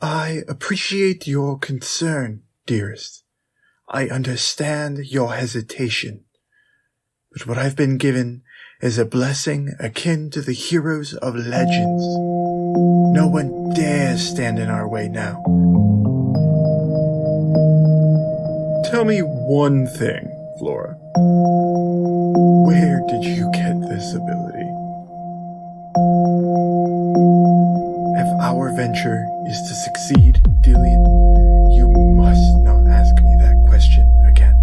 I appreciate your concern, dearest. I understand your hesitation. But what I've been given is a blessing akin to the heroes of legends. No one dares stand in our way now. Tell me one thing, Flora. Where did you get this ability? If our venture is to succeed, Dillian, you must not ask me that question again.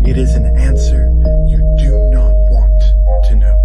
It is an answer you do not want to know.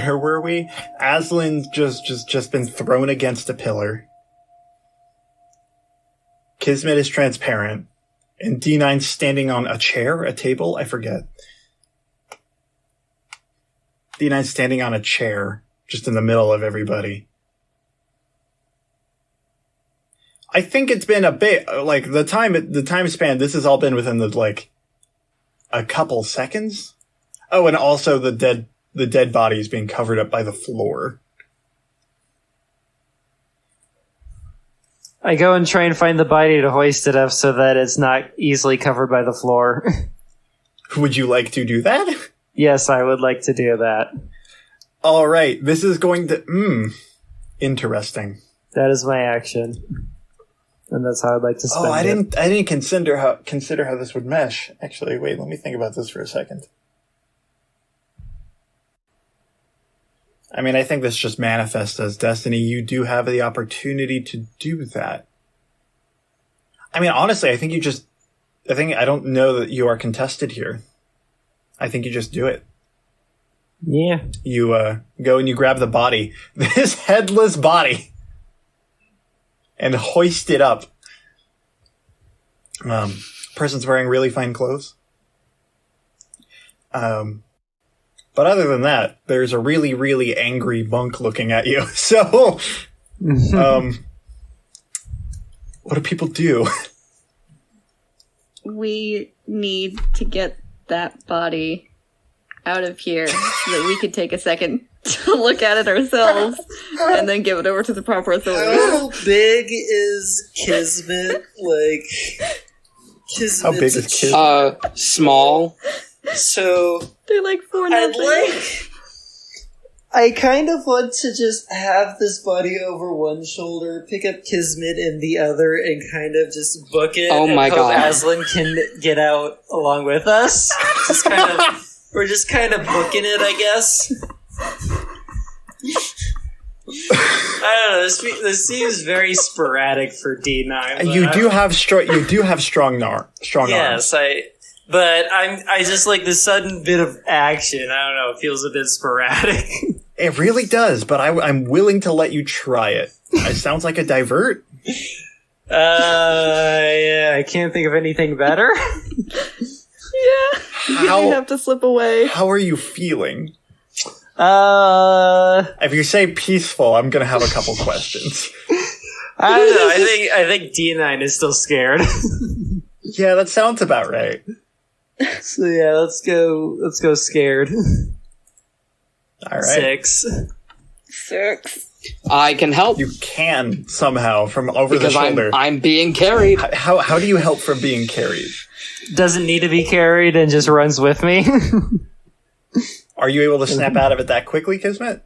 Where were we? Aslan's just been thrown against a pillar. Kismit is transparent. And D9's standing on a chair, a table, I forget. D9's standing on a chair, just in the middle of everybody. I think it's been a bit, like, the time span, this has all been within a couple seconds. Oh, and also the dead body is being covered up by the floor. I go and try and find the body to hoist it up so that it's not easily covered by the floor. Would you like to do that? Yes, I would like to do that. All right, this is going to... interesting. That is my action. And that's how I'd like to spend it. I didn't consider how this would mesh. Actually, wait, let me think about this for a second. I mean, I think this just manifests as destiny. You do have the opportunity to do that. I mean, honestly, I don't know that you are contested here. I think you just do it. Yeah. You go and you grab the body, this headless body, and hoist it up. Person's wearing really fine clothes. But other than that, there's a really, really angry monk looking at you. So, what do people do? We need to get that body out of here so that we can take a second to look at it ourselves and then give it over to the proper authorities. How big is Kismet? Kismet. How big is Kismet? Small. So they're like 4-0. I kind of want to just have this body over one shoulder, pick up Kismet in the other, and kind of just book it. Oh my god! Aslan can get out along with us. We're just kind of booking it, I guess. I don't know. This seems very sporadic for D9. You do have strong arms. Yes, But I just like the sudden bit of action. I don't know. It feels a bit sporadic. It really does, but I'm willing to let you try it. It sounds like a divert. Yeah, I can't think of anything better. Yeah, you have to slip away. How are you feeling? If you say peaceful, I'm gonna have a couple questions. I don't know. I think D9 is still scared. Yeah, that sounds about right. So yeah, let's go scared. All right. 6. I can help. You can somehow from over because the shoulder. I'm being carried. How do you help from being carried? Doesn't need to be carried and just runs with me. Are you able to snap out of it that quickly, Kismet?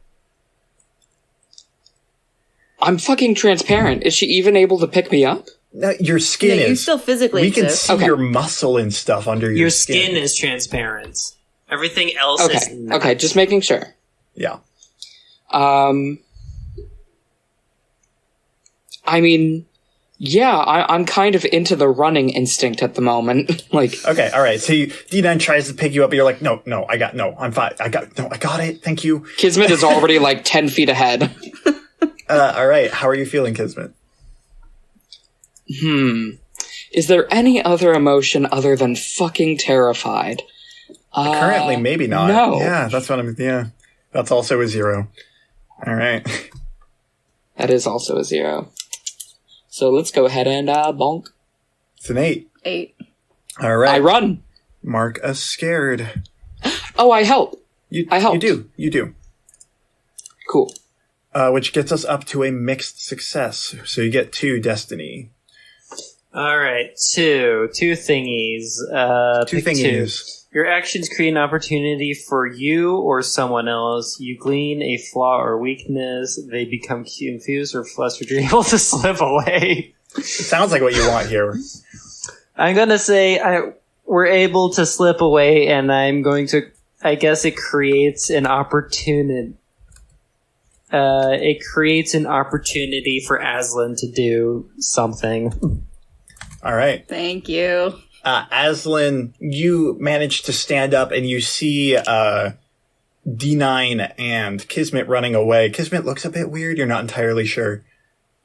I'm fucking transparent. Is she even able to pick me up? No, your skin You is. still physically We can exist. see Okay. your muscle and stuff under your skin is transparent. Everything else is Okay. not. Okay, just making sure. Yeah. I mean, yeah, I'm kind of into the running instinct at the moment. Like, Okay, alright. So D9 tries to pick you up, but you're like, no, I'm fine. I got it, thank you. Kismet is already like 10 feet ahead. Alright, how are you feeling, Kismet? Is there any other emotion other than fucking terrified? Currently, maybe not. no. Yeah, that's also a 0. Alright. That is also a 0. So let's go ahead and bonk. It's an 8. 8. Alright. I run. Mark us scared. Oh, I help. I helped. You do. Cool. Which gets us up to a mixed success. So you get 2 destiny. All right, two thingies. 2 Pick thingies. Your actions create an opportunity for you or someone else. You glean a flaw or weakness. They become confused or flustered. You're able to slip away. It sounds like what you want here. I'm gonna say we're able to slip away, and I'm going to. I guess it creates an opportunity. It creates an opportunity for Aslan to do something. All right. Thank you. Aslan, you manage to stand up and you see D9 and Kismet running away. Kismet looks a bit weird. You're not entirely sure.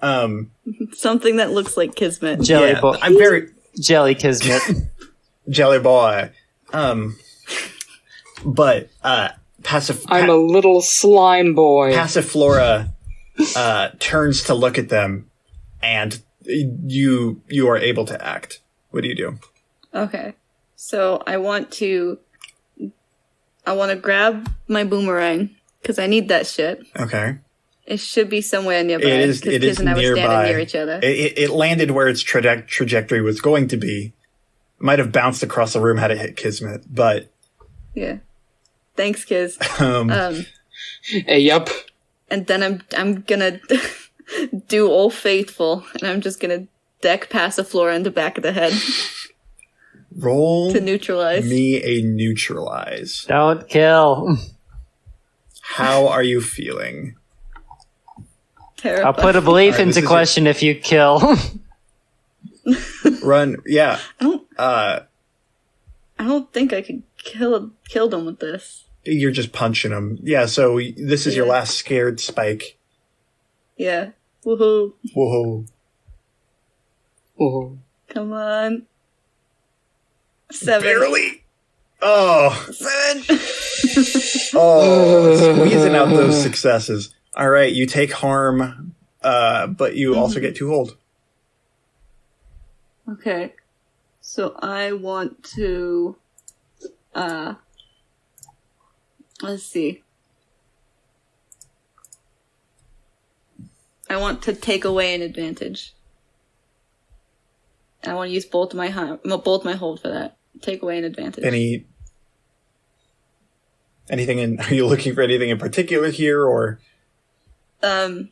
Something that looks like Kismet. Jelly boy. I'm very Jelly Kismet. jelly boy. But I'm a little slime boy. Passiflora turns to look at them, and you are able to act. What do you do? Okay. So I want to grab my boomerang because I need that shit. Okay. It should be somewhere nearby. It is. Because It Kiz is and I were nearby. standing near each other. It landed where its trajectory was going to be. Might have bounced across the room had it hit Kismet, but Yeah. Thanks, Kiz. Yep. And then I'm gonna do Old Faithful, and I'm just gonna deck Passiflora in the back of the head roll to neutralize. me a neutralize. Don't kill. How are you feeling? Terrified. I'll put a belief Alright, this into is question if you kill. Run. Yeah. I don't think I could kill them with this. You're just punching them. Yeah. So this is your Yeah. last scared spike. Yeah. Woohoo. Whoa. Oh. Come on. 7. Barely. Oh. 7. Oh. Squeezing out those successes. All right. You take harm, but you also get 2 hold. Okay. So I want to let's see. I want to take away an advantage. I want to use both my hold for that. Take away an advantage. Anything in? Are you looking for anything in particular here, or it's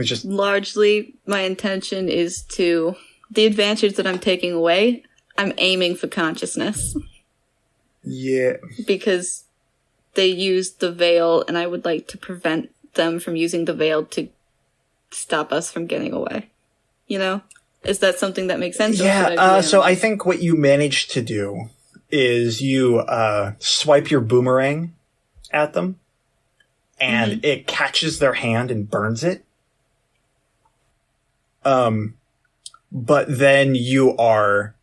just largely my intention is to the advantage that I'm taking away. I'm aiming for consciousness. Yeah. Because they used the veil, and I would like to prevent them from using the veil to stop us from getting away. You know? Is that something that makes sense? Yeah, so I think what you managed to do is you swipe your boomerang at them, and it catches their hand and burns it. But then you are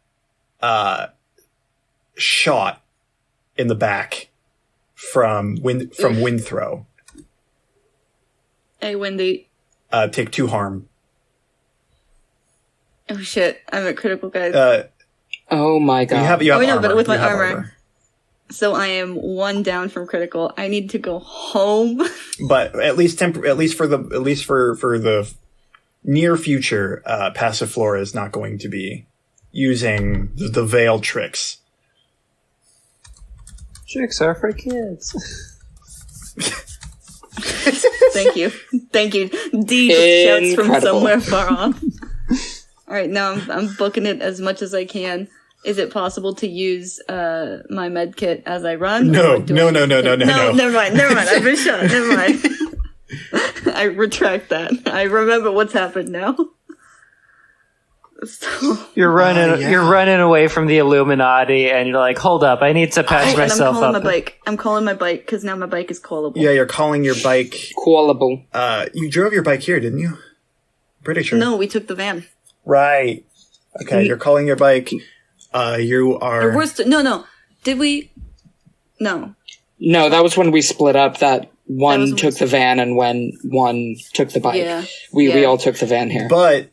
shot in the back from wind throw. Hey, Wendy. Take 2 harm. Oh shit, I'm at critical, guys. Oh my god. You have no, armor. but with my You have armor. So I am 1 down from critical. I need to go home. But at least for the near future, Passiflora is not going to be using the veil tricks. Tricks are for kids. Thank you. D just shouts from somewhere far off. Alright, now I'm booking it as much as I can. Is it possible to use my med kit as I run? No. No, never mind. I've been shot. Never mind. I retract that. I remember what's happened now. So, You're running away from the Illuminati, and you're like, hold up, I need to patch myself up. I'm calling my bike, because now my bike is callable. Yeah, you're calling your bike... Callable. You drove your bike here, didn't you? Pretty sure. No, we took the van. Right. Okay, you're calling your bike. You are... No. Did we... No. No, that was when we split up, that one took the van and when one took the bike. Yeah. We all took the van here. But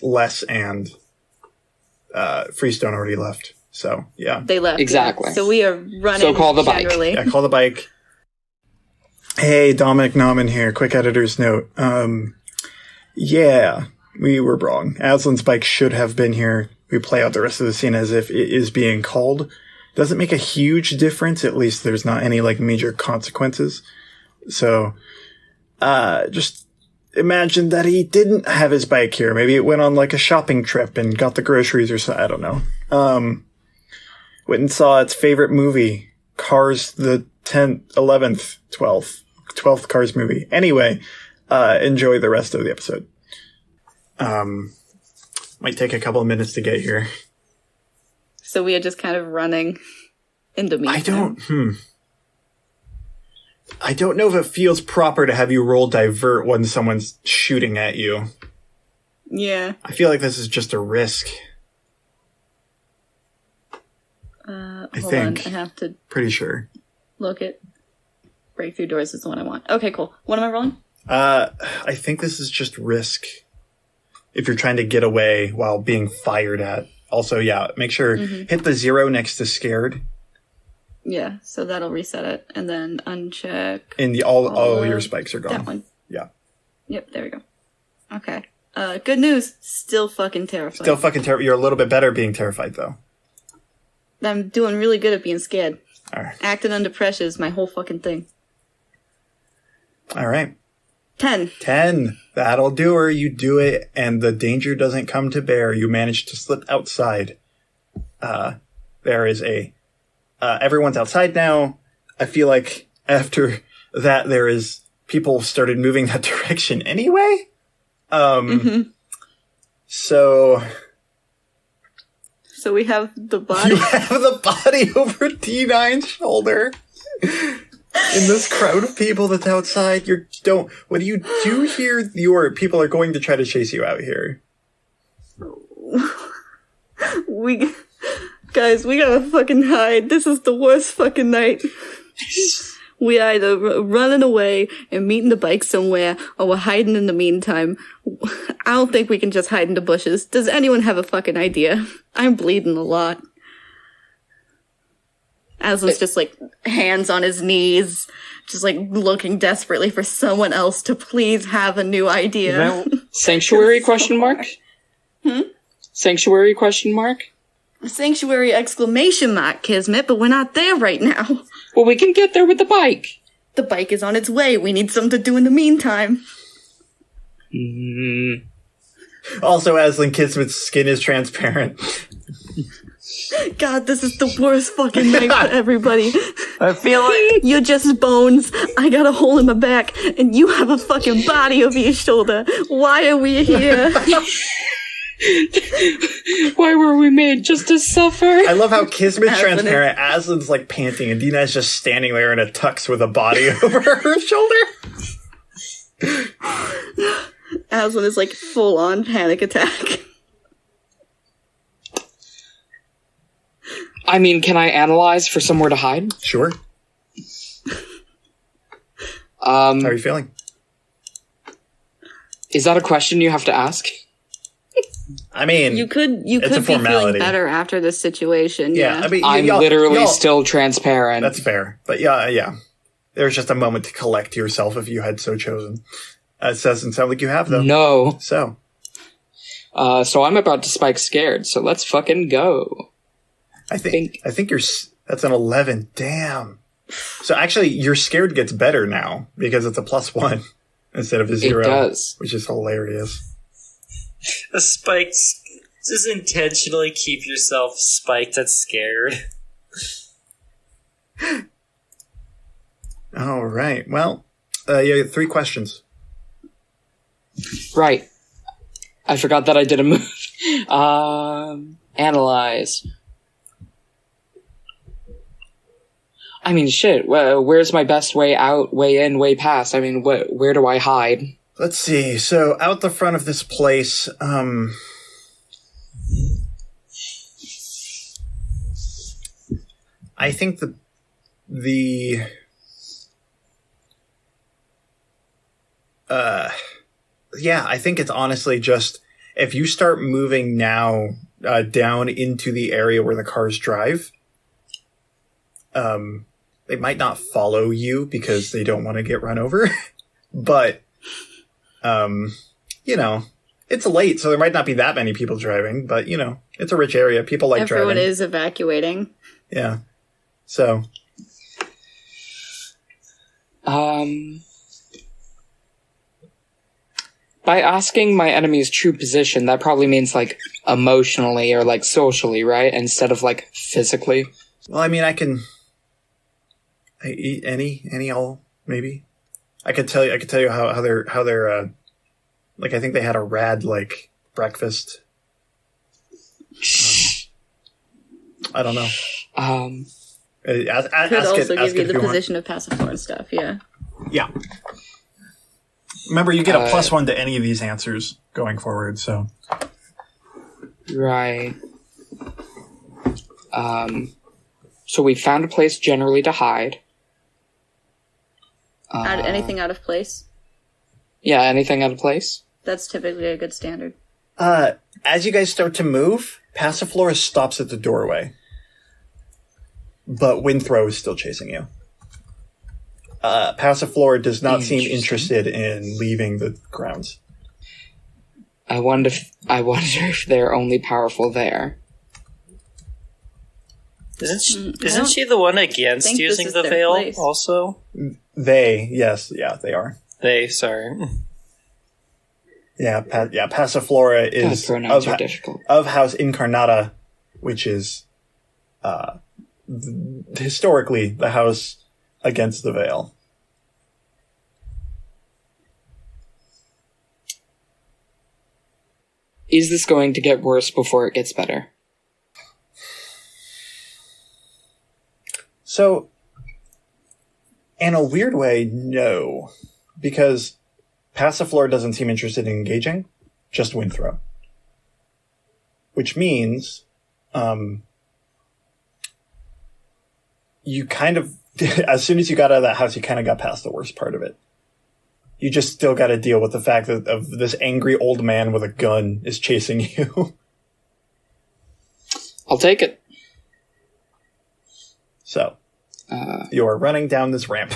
Les and Freestone already left. So, yeah. They left. Exactly. Yeah. So we are running. So call the bike. Generally. Yeah, call the bike. Hey, Dominic Nauman here. Quick editor's note. Yeah, we were wrong. Aslan's bike should have been here. We play out the rest of the scene as if it is being called. Doesn't make a huge difference. At least there's not any, major consequences. So, just imagine that he didn't have his bike here. Maybe it went on, a shopping trip and got the groceries or something. I don't know. Went and saw its favorite movie, Cars the 10th, 11th, 12th Cars movie. Anyway, enjoy the rest of the episode. Might take a couple of minutes to get here. So we are just kind of running into me. I don't know if it feels proper to have you roll divert when someone's shooting at you. Yeah. I feel like this is just a risk. Hold think. on. I have to Pretty sure. look at breakthrough doors is the one I want. Okay, cool. What am I rolling? I think this is just risk. If you're trying to get away while being fired at. Also, yeah, make sure hit the 0 next to scared. Yeah, so that'll reset it, and then uncheck. And all your spikes are gone. That one. Yeah. Yep, there we go. Okay. Good news. Still fucking terrified. Still fucking terrified. You're a little bit better being terrified, though. I'm doing really good at being scared. All right. Acting under pressure is my whole fucking thing. All right. 10. 10. That'll do her. You do it, and the danger doesn't come to bear. You manage to slip outside. There is everyone's outside now. I feel like after that, people started moving that direction anyway. So we have the body. you have the body over D9's shoulder. In this crowd of people that's outside, what do you do here? Your people are going to try to chase you out here. Guys, we gotta fucking hide. This is the worst fucking night. We either running away and meeting the bike somewhere, or we're hiding in the meantime. I don't think we can just hide in the bushes. Does anyone have a fucking idea? I'm bleeding a lot. Aslan's just hands on his knees, just looking desperately for someone else to please have a new idea. Sanctuary question mark? Sanctuary question mark? Sanctuary exclamation mark, Kismit, but we're not there right now. Well, we can get there with the bike. The bike is on its way. We need something to do in the meantime. Also, Aslan Kismet's skin is transparent. God, this is the worst fucking night for everybody. I feel like You're just bones. I got a hole in my back, and you have a fucking body over your shoulder. Why are we here? Why were we made just to suffer? I love how Kismet's transparent. Aslan's panting, and Dina's just standing there in a tux with a body over her shoulder. Aslan is full on panic attack. I mean, can I analyze for somewhere to hide? Sure. How are you feeling? Is that a question you have to ask? I mean, You could it's a be feeling formality. better after this situation. Yeah, I mean, I'm literally still transparent. That's fair. But yeah. There's just a moment to collect yourself if you had so chosen. It doesn't sound like you have, though. No. So I'm about to spike scared, so let's fucking go. I think that's an 11. Damn. So actually, your scared gets better now because it's a +1 instead of a 0. It does. Which is hilarious. A spiked. Just intentionally keep yourself spiked at scared. All right. Well, you have 3 questions. Right. I forgot that I did a move. Analyze. I mean, shit. Where's my best way out, way in, way past? I mean, where do I hide? Let's see. So out the front of this place, I think I think it's honestly just if you start moving now down into the area where the cars drive, they might not follow you because they don't want to get run over, but it's late, so there might not be that many people driving, but it's a rich area. People like Everyone driving. is evacuating. Yeah. So by asking my enemy's true position, that probably means like emotionally or like socially, right? Instead of like physically. well, I mean, I eat any all maybe. I could tell you how they're like I think they had a rad like breakfast. I don't know. Could also give you the position of Passiflora and stuff, yeah. Yeah. Remember, you get a +1 to any of these answers going forward, so. Right. So we found a place generally to hide. Anything out of place? Yeah, anything out of place? That's typically a good standard. As you guys start to move, Passiflora stops at the doorway. But Windthrow is still chasing you. Passiflora does not seem interested in leaving the grounds. I wonder if they're only powerful there. Isn't she the one against using the veil also? They are. Sorry. Yeah, Passiflora is pronouns are difficult. of House Incarnata, which is historically the house against the veil. Is this going to get worse before it gets better? So, in a weird way, no. Because Passiflora doesn't seem interested in engaging, just Windthrow. Which means, you kind of, as soon as you got out of that house, you kind of got past the worst part of it. You just still got to deal with the fact that of this angry old man with a gun is chasing you. I'll take it. So, you are running down this ramp.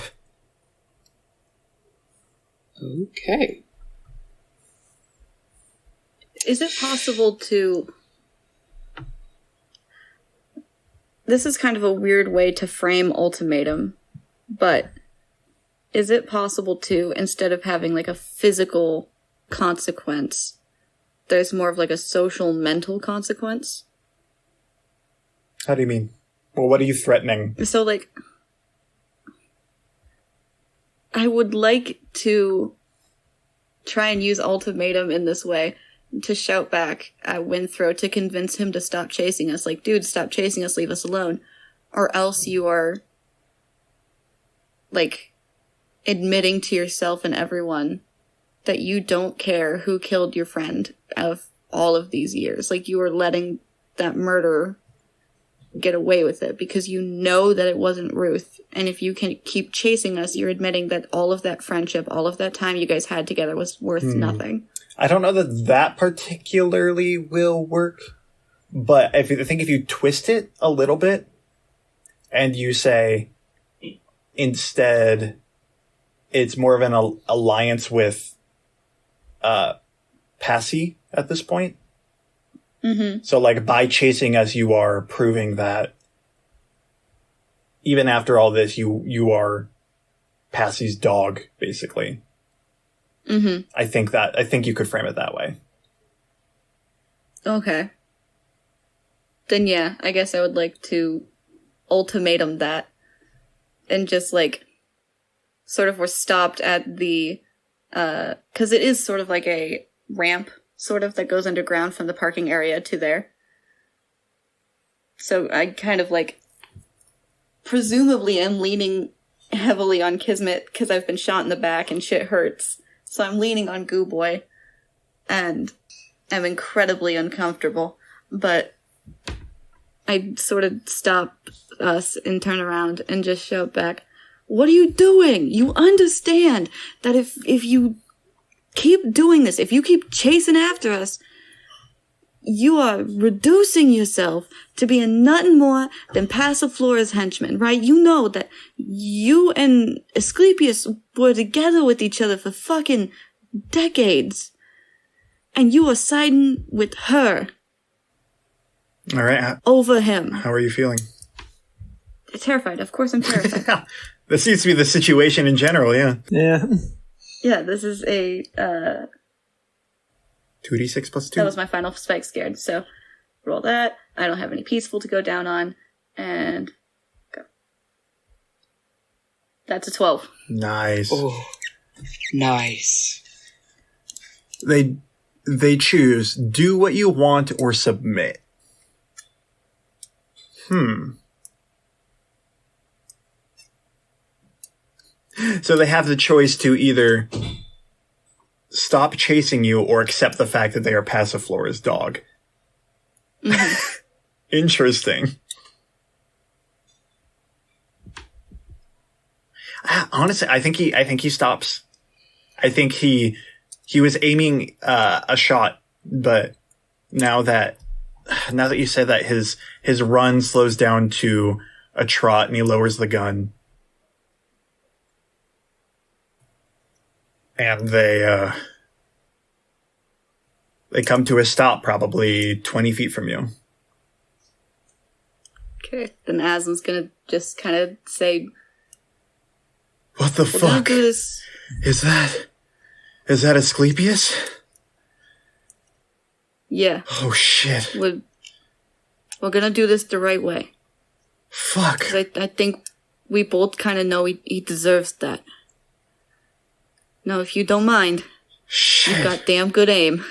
Okay. Is it possible to... This is kind of a weird way to frame ultimatum, but is it possible to, instead of having like a physical consequence, there's more of like a social mental consequence? How do you mean? Well, what are you threatening? So like, I would like to try and use ultimatum in this way to shout back at Windthrow to convince him to stop chasing us. Like, dude, stop chasing us, leave us alone. Or else you are, like, admitting to yourself and everyone that you don't care who killed your friend of all of these years. Like, you are letting that murder get away with it because you know that it wasn't Ruth. And if you can keep chasing us, you're admitting that all of that friendship, all of that time you guys had together was worth nothing. I don't know that particularly will work, but I think if you twist it a little bit and you say instead it's more of an alliance with Passy at this point. Mm-hmm. So like by chasing us, you are proving that even after all this, you are Passy's dog, basically. Mm-hmm. I think you could frame it that way. Okay. Then yeah, I guess I would like to ultimatum that. And just like, sort of we're stopped at the, 'cause it is sort of like a ramp, sort of, that goes underground from the parking area to there. So I kind of like, presumably am leaning heavily on Kismet, because I've been shot in the back and shit hurts. So I'm leaning on Goo Boy, and I'm incredibly uncomfortable, but I sort of stop us and turn around and just shout back, "What are you doing? You understand that if you keep doing this, if you keep chasing after us, you are reducing yourself to being nothing more than Passiflora's henchman, right? You know that you and Asclepius were together with each other for fucking decades. And you are siding with her. All right. Over him." How are you feeling? Terrified. Of course I'm terrified. This seems to be the situation in general, yeah. Yeah. Yeah, this is a, 2d6 plus 2. that was my final spike scared, so roll that. I don't have any peaceful to go down on, and go. That's a 12. Nice. Oh, nice. They choose do what you want or submit. So they have the choice to either stop chasing you or accept the fact that they are Passiflora's dog. Mm-hmm. Interesting. Honestly, I think he stops. I think he was aiming a shot, but now that you said that, his run slows down to a trot and he lowers the gun. And they come to a stop probably 20 feet from you. Okay, then Aslan's gonna just kind of say, What the "We're gonna fuck? do this." Is that Asclepius? Yeah, Oh shit. we're gonna do this the right way. Fuck. 'Cause I think we both kind of know he deserves that. Now, if you don't mind, Shit. you got damn good aim.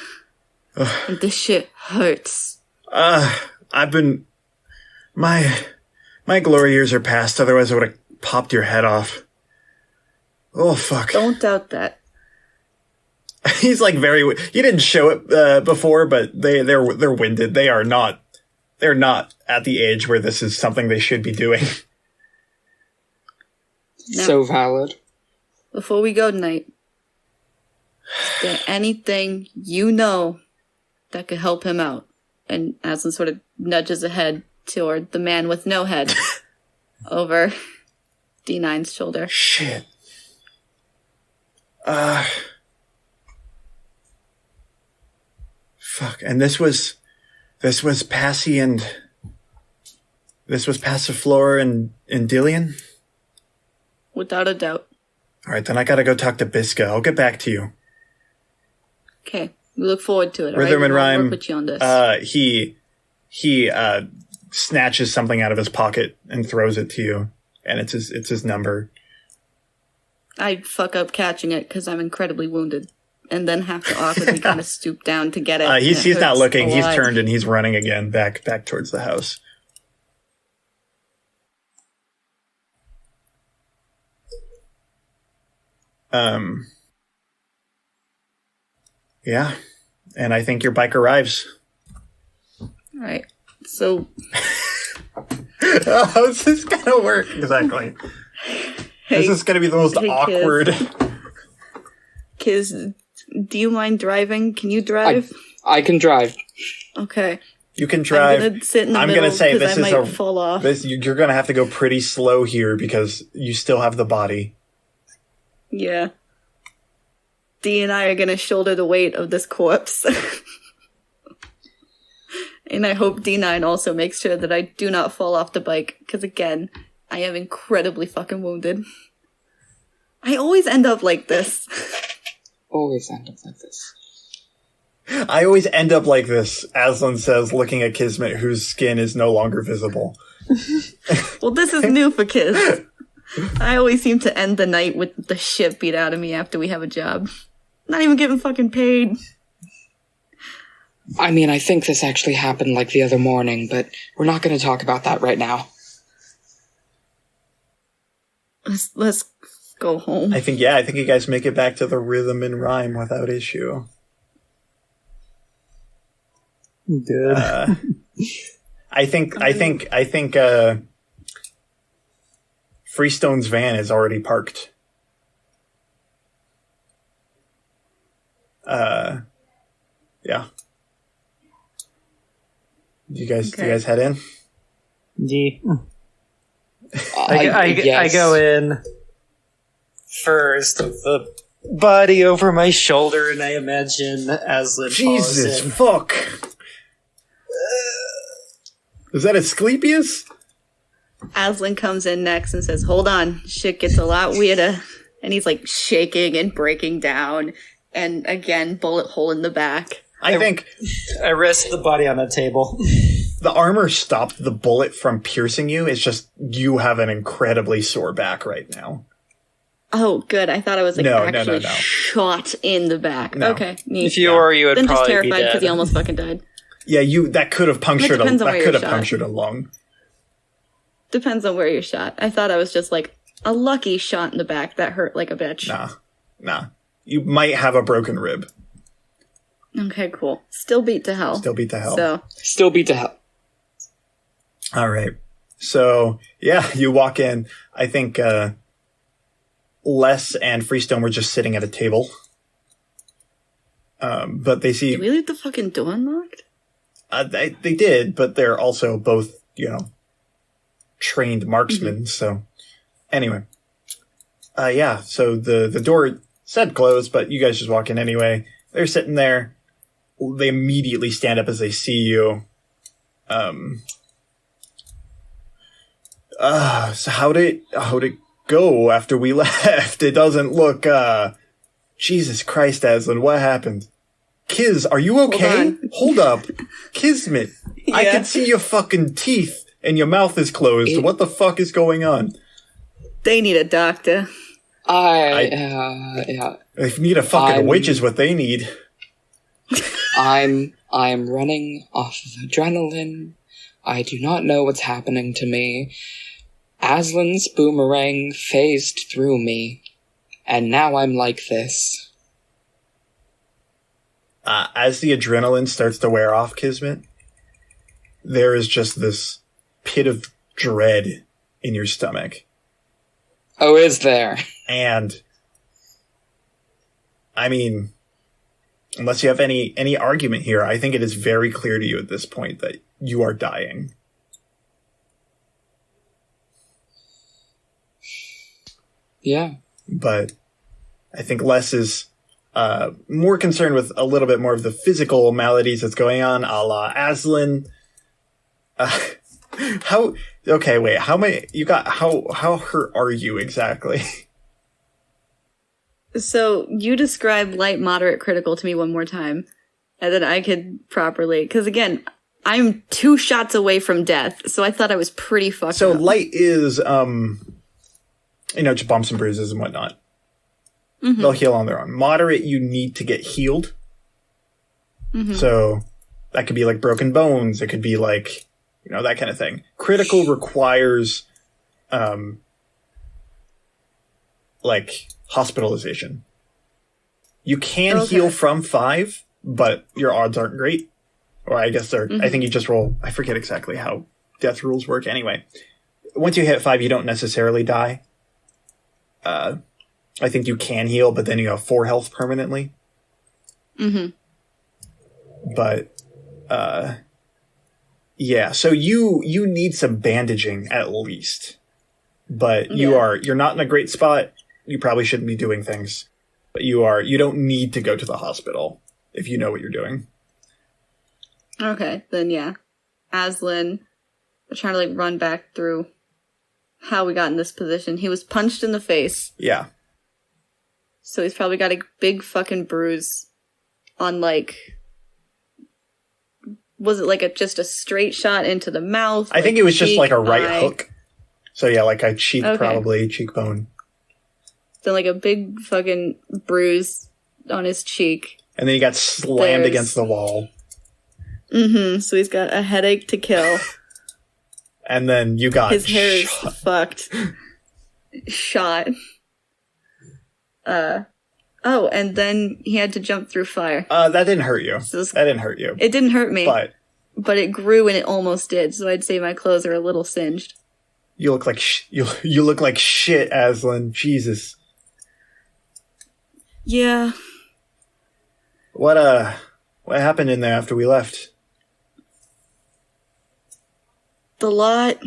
And this shit hurts. I've been... My glory years are past, otherwise I would have popped your head off. Oh, fuck. Don't doubt that. He's like very... He didn't show it before, but they're winded. They're not at the age where this is something they should be doing. Now, So valid. before we go tonight, is there anything you know that could help him out? And Aslan sort of nudges ahead toward the man with no head over D9's shoulder. Shit. Fuck. And this was Passy and... This was Passiflora and Dillian? Without a doubt. Alright, then I gotta go talk to Bisca. I'll get back to you. Okay, we look forward to it. Rhythm and We'll Rhyme, work with you on this. he snatches something out of his pocket and throws it to you, and it's his number. I'd fuck up catching it because I'm incredibly wounded, and then have to awkwardly kind of stoop down to get it. He's It not hurts looking. a He's lot. turned and he's running again back towards the house. Yeah, and I think your bike arrives. All right, so How's this gonna work exactly? hey, This is gonna be the most hey, awkward. Kiz, do you mind driving? Can you drive? I can drive. Okay. You can drive. I'm gonna sit in the I'm middle gonna say because this I is might fall off. You're gonna have to go pretty slow here because you still have the body. Yeah. Dee and I are gonna shoulder the weight of this corpse. And I hope D9 also makes sure that I do not fall off the bike, because again, I am incredibly fucking wounded. I always end up like this. Always end up like this. I always end up like this, Aslan says, looking at Kismet, whose skin is no longer visible. Well, this is new for kids. I always seem to end the night with the shit beat out of me after we have a job. Not even getting fucking paid. I mean, I think this actually happened like the other morning, but we're not going to talk about that right now. Let's go home. I think you guys make it back to the rhythm and rhyme without issue. Good. I think Freestone's van is already parked. Yeah. Do you guys head in? Yeah. Yes. I go in first with the body over my shoulder, and I imagine Aslan Jesus, follows in. fuck! Is that Asclepius? Aslan comes in next and says, "Hold on, shit gets a lot weirder." And he's like shaking and breaking down. And again, bullet hole in the back. I think I rest the body on a table. the armor stopped the bullet from piercing you. It's just you have an incredibly sore back right now. Oh, good. I thought I was like No. shot in the back. No. Okay, neat. If you were, you would Then just probably be terrified because dead. he almost fucking died. Yeah, that could have punctured It depends on where you're shot. punctured a lung. Depends on where you're shot. I thought I was just like a lucky shot in the back that hurt like a bitch. Nah. You might have a broken rib. Okay, cool. Still beat to hell. Still beat to hell. So Still beat to hell. All right. So, yeah, you walk in. I think Les and Freestone were just sitting at a table. But they see... did we leave the fucking door unlocked? They did, but they're also both, trained marksmen. So, anyway. Yeah, so the door said closed, but you guys just walk in anyway. They're sitting there. They immediately stand up as they see you. So how'd it go after we left? It doesn't look, Jesus Christ, Aslan, what happened? Kiz, are you okay? Hold up. Kismet, I can see your fucking teeth and your mouth is closed. What the fuck is going on? They need a doctor. Yeah. They need a fucking witch is what they need. I'm running off of adrenaline. I do not know what's happening to me. Aslan's boomerang phased through me, and now I'm like this. As the adrenaline starts to wear off, Kismet, there is just this pit of dread in your stomach. Oh, is there? And, I mean, unless you have any argument here, I think it is very clear to you at this point that you are dying. Yeah. But I think Les is more concerned with a little bit more of the physical maladies that's going on, a la Aslan. How hurt are you exactly? So you described light, moderate, critical to me one more time, and then I could properly, because again, I'm 2 shots away from death, so I thought I was pretty fucked So up. light is, just bumps and bruises and whatnot. Mm-hmm. They'll heal on their own. Moderate, you need to get healed. Mm-hmm. So that could be like broken bones. It could be like, that kind of thing. Critical requires, hospitalization. You can heal from 5, but your odds aren't great. Or I guess they're, I think you just roll, I forget exactly how death rules work. Anyway, once you hit 5, you don't necessarily die. I think you can heal, but then you have 4 health permanently. Mm-hmm. But, yeah, so you need some bandaging at least. But you're not in a great spot. You probably shouldn't be doing things. But you don't need to go to the hospital if you know what you're doing. Okay, then yeah. Aslan, we're trying to like run back through how we got in this position. He was punched in the face. Yeah. So he's probably got a big fucking bruise on like... Was it like just a straight shot into the mouth? I think it was just like a right eye? hook. So yeah, like a cheek, Okay. probably, cheekbone. Then like a big fucking bruise on his cheek. And then he got slammed against the wall. Mm-hmm. So he's got a headache to kill. And then you got His hair is shot. fucked. Shot. Oh, and then he had to jump through fire. That didn't hurt you. So That didn't hurt you. it didn't hurt me, But it grew and it almost did. So I'd say my clothes are a little singed. you look like you look like shit, Aslan. Jesus. Yeah. What happened in there after we left? The lot.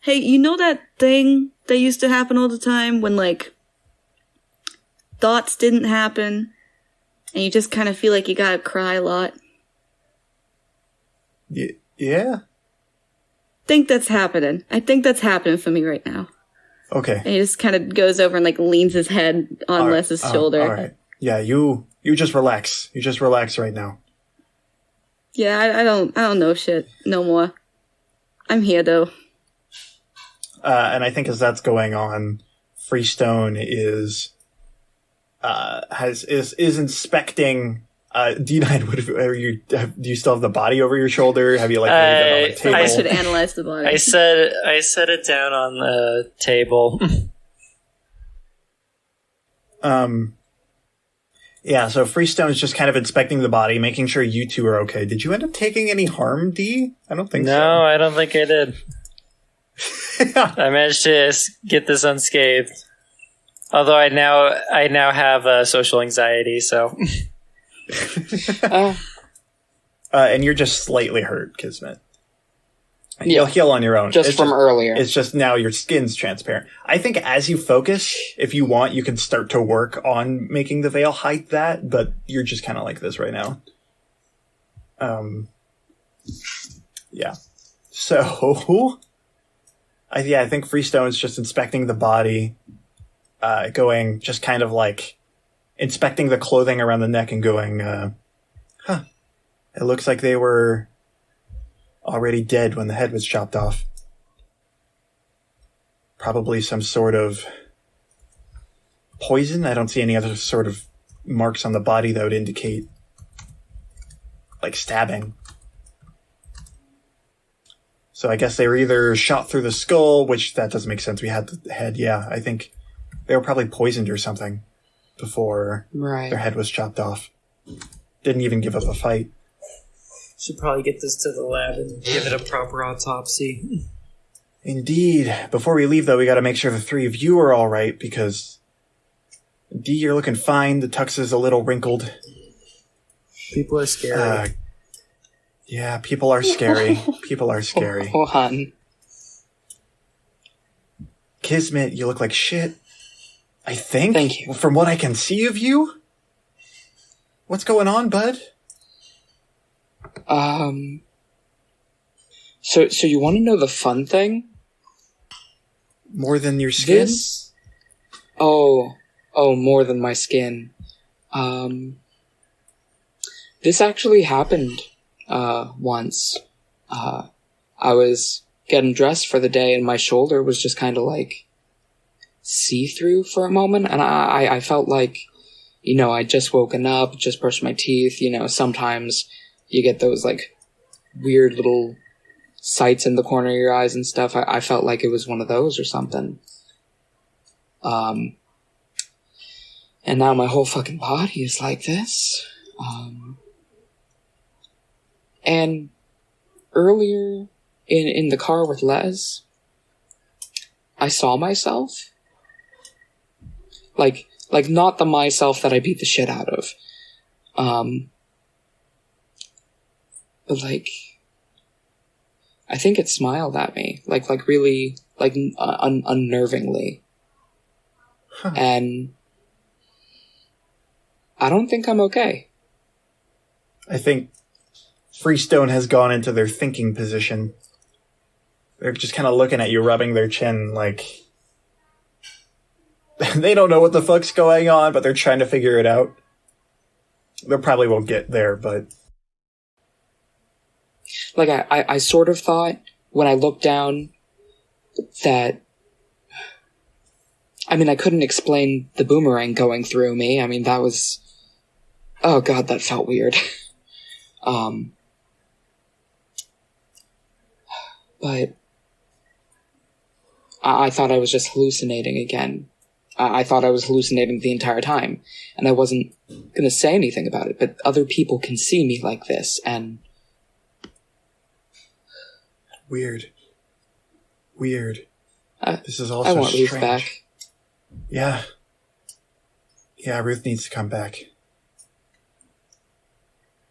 Hey, you know that thing that used to happen all the time when, like, thoughts didn't happen and you just kind of feel like you gotta cry a lot? Yeah. Think that's happening. I think that's happening for me right now. Okay. And he just kind of goes over and, like, leans his head on Les's shoulder. All right. Yeah, you just relax. You just relax right now. Yeah, I don't know shit no more. I'm here though. And I think as that's going on, Freestone is inspecting. D9, do you still have the body over your shoulder? Have you like laid it on the table? I should analyze the body. I set it down on the table. Yeah, so Freestone is just kind of inspecting the body, making sure you two are okay. Did you end up taking any harm, D? I don't think so. No, I don't think I did. I managed to get this unscathed. Although I now have social anxiety, so. And you're just slightly hurt, Kismet. Yeah. You'll heal on your own. Just from earlier. It's just now your skin's transparent. I think as you focus, if you want, you can start to work on making the veil hide that, but you're just kind of like this right now. Yeah. So, I think Freestone's just inspecting the body, going, just kind of like, inspecting the clothing around the neck and going, it looks like they were already dead when the head was chopped off. Probably some sort of poison. I don't see any other sort of marks on the body that would indicate like stabbing. So I guess they were either shot through the skull, which that doesn't make sense. We had the head. Yeah, I think they were probably poisoned or something before their head was chopped off. Didn't even give up a fight. Should probably get this to the lab and give it a proper autopsy. Indeed. Before we leave, though, we gotta make sure the three of you are alright, because D, you're looking fine. The tux is a little wrinkled. People are scary. Yeah, people are scary. People are scary. Oh, hon. Kismet, you look like shit. I think. Thank you. From what I can see of you. What's going on, bud? So you want to know the fun thing? More than your skin? Oh, more than my skin. This actually happened, once. I was getting dressed for the day and my shoulder was just kind of like see-through for a moment, and I felt like, I'd just woken up, just brushed my teeth, sometimes you get those like weird little sights in the corner of your eyes and stuff. I felt like it was one of those or something. And now my whole fucking body is like this. And earlier in the car with Les, I saw myself. Like not the myself that I beat the shit out of, But, like, I think it smiled at me, like really, like, unnervingly. Huh. And I don't think I'm okay. I think Freestone has gone into their thinking position. They're just kind of looking at you, rubbing their chin, like... they don't know what the fuck's going on, but they're trying to figure it out. They probably won't get there, but... Like, I sort of thought, when I looked down, that... I mean, I couldn't explain the boomerang going through me. I mean, that was... Oh god, that felt weird. But... I thought I was just hallucinating again. I thought I was hallucinating the entire time, and I wasn't gonna say anything about it, but other people can see me like this, and... Weird. This is I also want Ruth strange. back. Yeah. Yeah, Ruth needs to come back.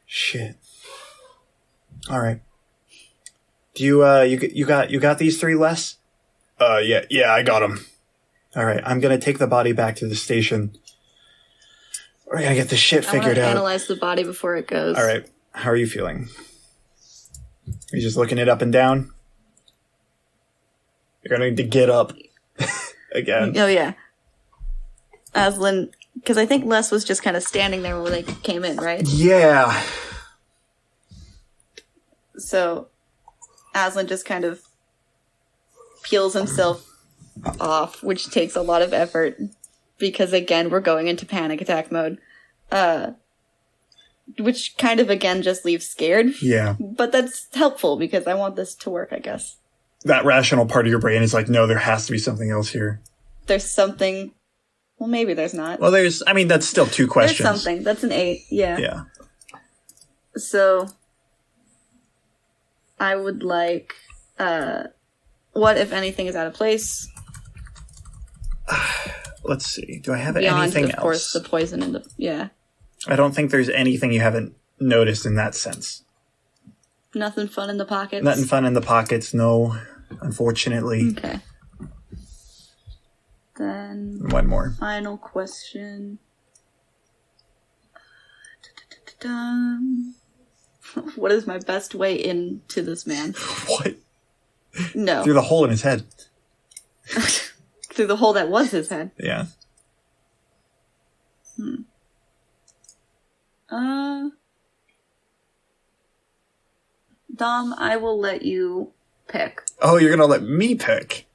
Shit. Alright. Do you got these three, Les? Yeah, I got them. Alright, I'm gonna take the body back to the station. We're gonna get this shit figured out. Analyze the body before it goes. Alright, how are you feeling? Are you just looking it up and down? You're gonna need to get up again. Oh, yeah. Aslan, because I think Les was just kind of standing there when they came in, right? Yeah. So, Aslan just kind of peels himself off, which takes a lot of effort, because again, we're going into panic attack mode. Which kind of, again, just leaves scared. Yeah. But that's helpful, because I want this to work, I guess. That rational part of your brain is like, no, there has to be something else here. There's something... Well, maybe there's not. Well, that's still two questions. There's something. That's an 8, yeah. Yeah. So, I would like, what, if anything, is out of place? Let's see. Do I have Beyond, anything else? of course, the poison and the... Yeah. I don't think there's anything you haven't noticed in that sense. Nothing fun in the pockets? Nothing fun in the pockets, no. Unfortunately. Okay. Then... One more. Final question. What is my best way into this man? What? No. Through the hole in his head. Through the hole that was his head. Yeah. Dom, I will let you pick. Oh, you're gonna let me pick?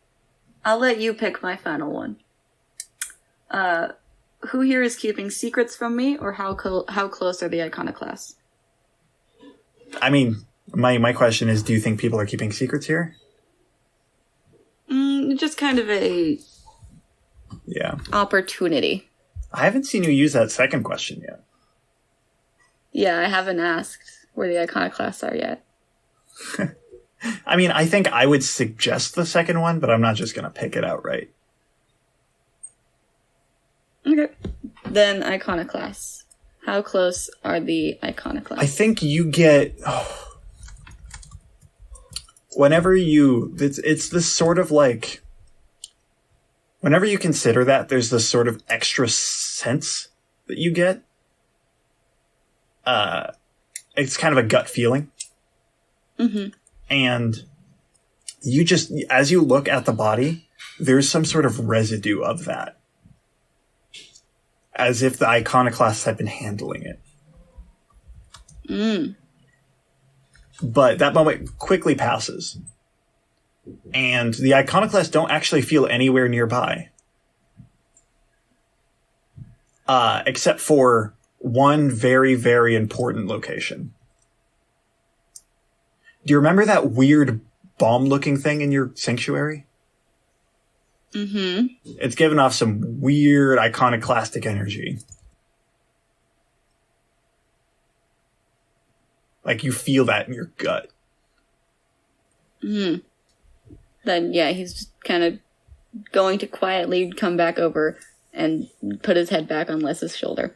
I'll let you pick my final one. Who here is keeping secrets from me, or how close are the iconoclasts? I mean, my question is, do you think people are keeping secrets here? Just kind of a... Yeah. Opportunity. I haven't seen you use that second question yet. Yeah, I haven't asked where the iconoclasts are yet. I mean, I think I would suggest the second one, but I'm not just going to pick it outright. Okay. Then iconoclasts. How close are the iconoclasts? I think you get... whenever you... It's this sort of like... Whenever you consider that, there's this sort of extra sense that you get. It's kind of a gut feeling. Mm-hmm. And you just, as you look at the body, there's some sort of residue of that. As if the iconoclasts had been handling it. But that moment quickly passes. And the iconoclasts don't actually feel anywhere nearby. Except for one very, very important location. Do you remember that weird bomb-looking thing in your sanctuary? Mm-hmm. It's giving off some weird iconoclastic energy. Like you feel that in your gut. Then, yeah, he's just kind of going to quietly come back over and put his head back on Les's shoulder.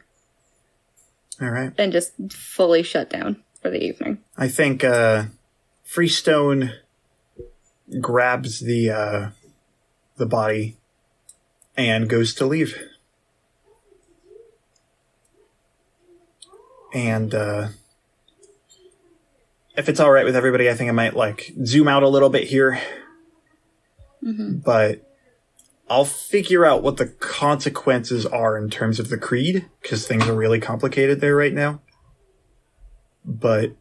All right. and just fully shut down for the evening. I think Freestone grabs the body and goes to leave. And if it's all right with everybody, I think I might zoom out a little bit here. Mm-hmm. But I'll figure out what the consequences are in terms of the creed, because things are really complicated there right now. But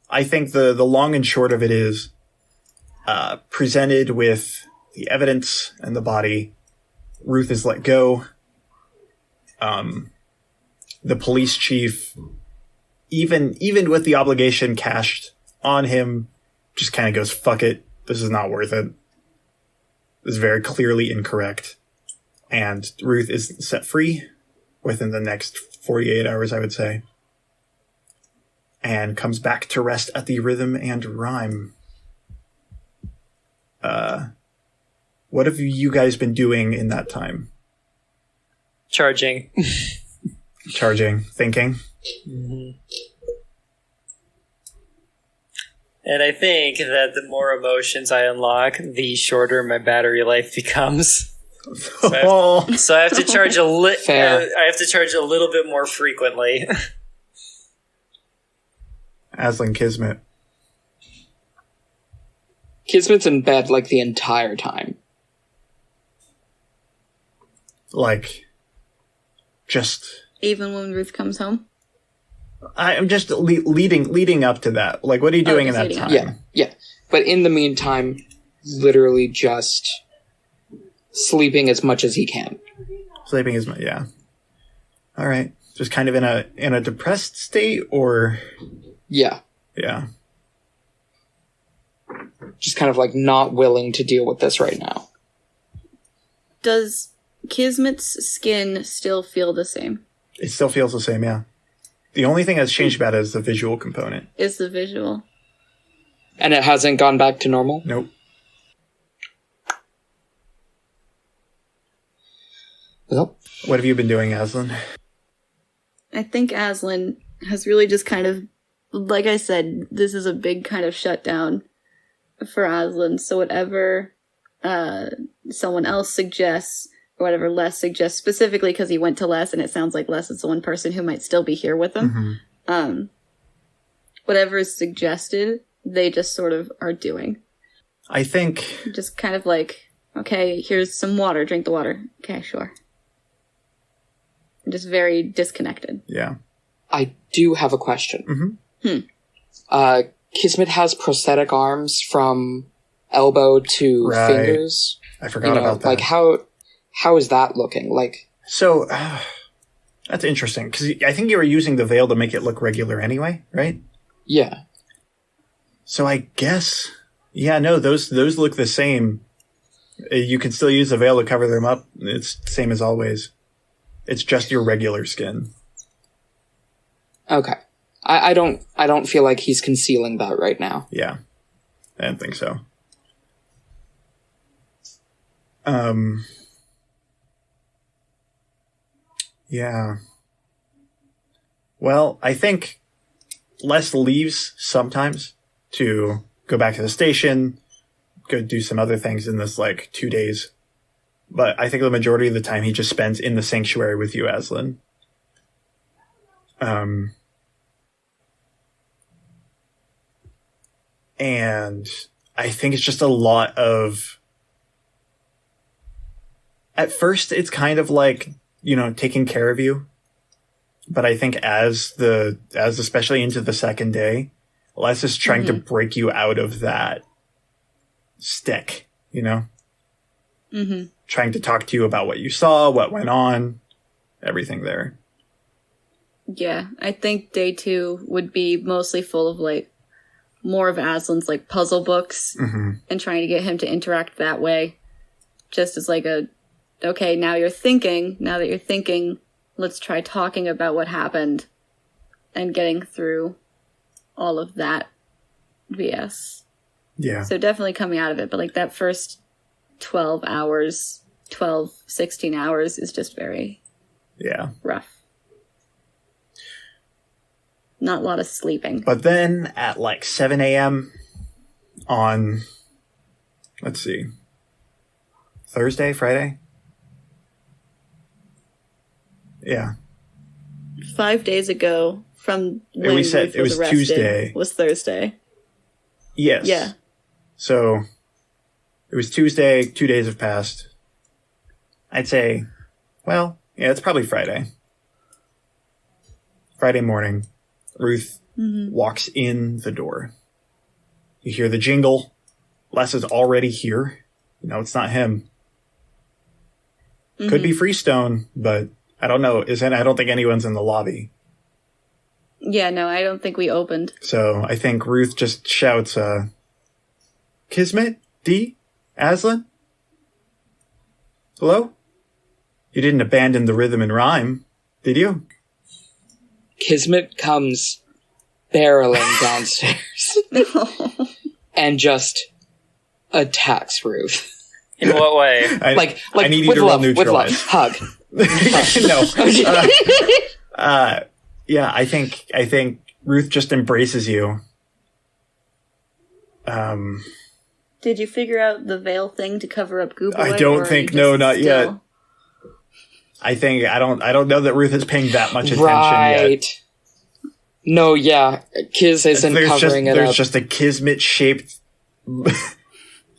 I think the long and short of it is, presented with the evidence and the body, Ruth is let go. The police chief, even with the obligation cashed on him, just kind of goes, fuck it, this is not worth it. This is very clearly incorrect. And Ruth is set free within the next 48 hours, I would say. And comes back to rest at the Rhythm and Rhyme. What have you guys been doing in that time? Charging. Charging, thinking. Mm-hmm. And I think that the more emotions I unlock, the shorter my battery life becomes. So I have to charge I have to charge a little bit more frequently. Aslan, Kismet. Kismet's in bed the entire time. Just... Even when Ruth comes home? I'm just leading up to that. What are you doing in that time? Yeah. But in the meantime, literally just sleeping as much as he can. Sleeping as much, yeah. All right. Just kind of in a depressed state, or... Yeah. Yeah. Just kind of not willing to deal with this right now. Does Kismet's skin still feel the same? It still feels the same, yeah. The only thing that's changed about it is the visual component. Is the visual. And it hasn't gone back to normal? Nope. Well, what have you been doing, Aslan? I think Aslan has really just kind of, like I said, this is a big kind of shutdown for Aslan. So whatever someone else suggests, or whatever Les suggests, specifically because he went to Les, and it sounds like Les is the one person who might still be here with him. Mm-hmm. Whatever is suggested, they just sort of are doing. I think... Just kind of okay, here's some water, drink the water. Okay, sure. Just very disconnected. Yeah. I do have a question. Mm-hmm. Kismet has prosthetic arms from elbow to fingers. I forgot about that. How is that looking? So, that's interesting, because I think you were using the veil to make it look regular anyway, right? Yeah. So I guess, yeah, no, those look the same. You can still use the veil to cover them up. It's the same as always. It's just your regular skin. Okay. I don't feel like he's concealing that right now. Yeah. I didn't think so. Yeah. Well, I think Les leaves sometimes to go back to the station, go do some other things in this 2 days. But I think the majority of the time he just spends in the sanctuary with you, Aslan. And I think it's just a lot of... At first, it's kind of taking care of you. But I think as especially into the second day, Les is trying to break you out of that stick, Mm-hmm. Trying to talk to you about what you saw, what went on, everything there. Yeah, I think day 2 would be mostly full of more of Aslan's puzzle books, and trying to get him to interact that way. Just as okay, now that you're thinking, let's try talking about what happened and getting through all of that BS. Yeah. So definitely coming out of it, but that first 12 hours, 16 hours is just very rough. Not a lot of sleeping. But then at like 7 a.m. on, let's see, Thursday, Friday? Yeah. 5 days ago from when we said Ruth it was arrested Tuesday. was Thursday. Yes. Yeah. So it was Tuesday, 2 days have passed. I'd say, well, yeah, it's probably Friday. Friday morning, Ruth walks in the door. You hear the jingle. Les is already here. No, it's not him. Could be Freestone, but I don't know. I don't think anyone's in the lobby. Yeah, no, I don't think we opened. So I think Ruth just shouts, Kismit? D? Aslan? Hello? You didn't abandon the rhythm and rhyme, did you? Kismet comes barreling downstairs and just attacks Ruth. In what way? Like I need you with to roll love, with love. neutralize. Hug. No. Yeah, I think Ruth just embraces you. Did you figure out the veil thing to cover up Goo Boy? I don't think, no, not yet. still- I don't know that Ruth is paying that much attention Right. yet. No, yeah. Kiz isn't covering it there's up. just a Kismet shaped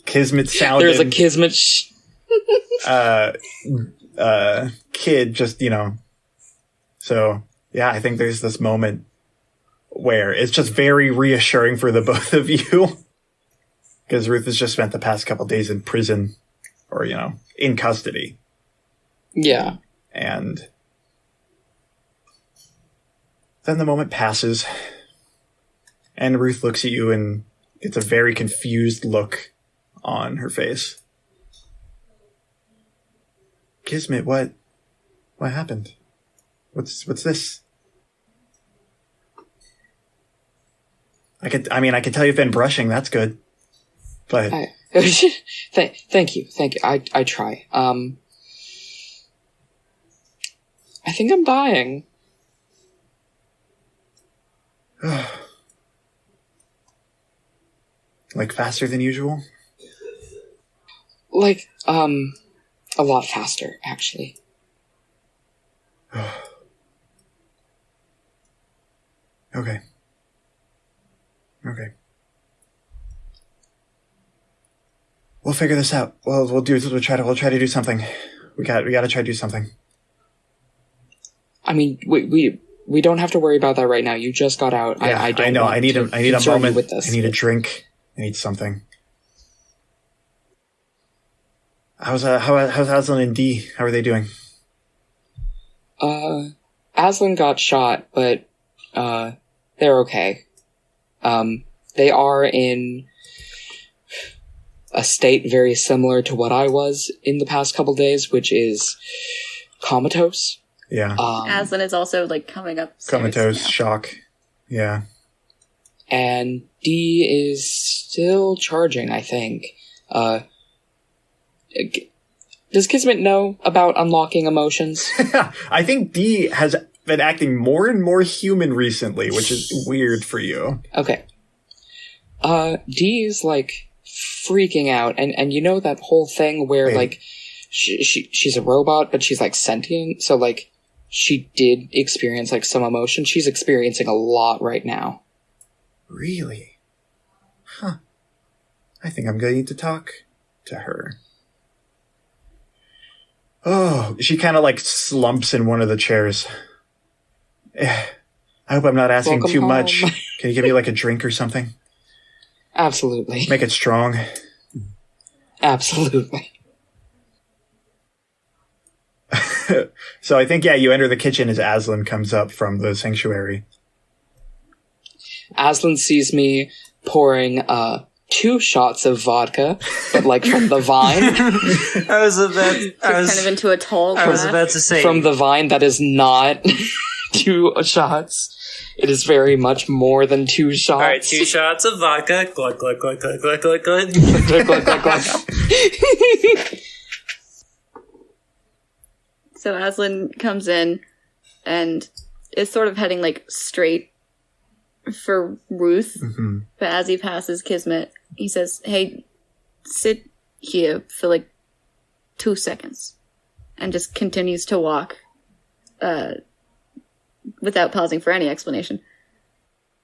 Kismet sounding There's a Kismet kid, just, so yeah, I think there's this moment where it's just very reassuring for the both of you, because Ruth has just spent the past couple days in prison, or in custody. Yeah. And then the moment passes, and Ruth looks at you, and it's a very confused look on her face. Kismet, what happened? What's this? I could tell you've been brushing. That's good, but Thank you. I try. I think I'm dying. like faster than usual. Like, a lot faster, actually. Okay. We'll figure this out. We'll try to do something. We gotta try to do something. I mean, we don't have to worry about that right now. You just got out. Yeah, I don't know. want I need to a moment. concern you with this. I need a drink. I need something. How's Aslan and D? How are they doing? Aslan got shot, but they're okay. They are in a state very similar to what I was in the past couple days, which is comatose. Yeah. Aslan is also coming up. Comatose, now. shock. Yeah. And D is still charging, I think. Does Kismet know about unlocking emotions? I think D has been acting more and more human recently, which is weird for you. Okay. D is freaking out, and you know that whole thing where Wait. she's a robot, but she's sentient, so she did experience some emotion. She's experiencing a lot right now. Really? Huh. I think I'm going to need to talk to her. Oh, she kind of slumps in one of the chairs. I hope I'm not asking Welcome too home. much. Can you give me a drink or something? Absolutely. Make it strong. Absolutely. So I think, you enter the kitchen as Aslan comes up from the sanctuary. Aslan sees me pouring 2 shots of vodka, but from the vine. I was Kind of into a tall I was glass. about to say From the vine that is not 2 shots. It is very much more than 2 shots. All right, 2 shots of vodka. Glug, glug, glug, glug, glug, glug, glug. Glug, glug, glug, glug. So Aslan comes in and is sort of heading straight for Ruth. Mm-hmm. But as he passes Kismet, he says, "Hey, sit here for like 2 seconds," and just continues to walk, without pausing for any explanation,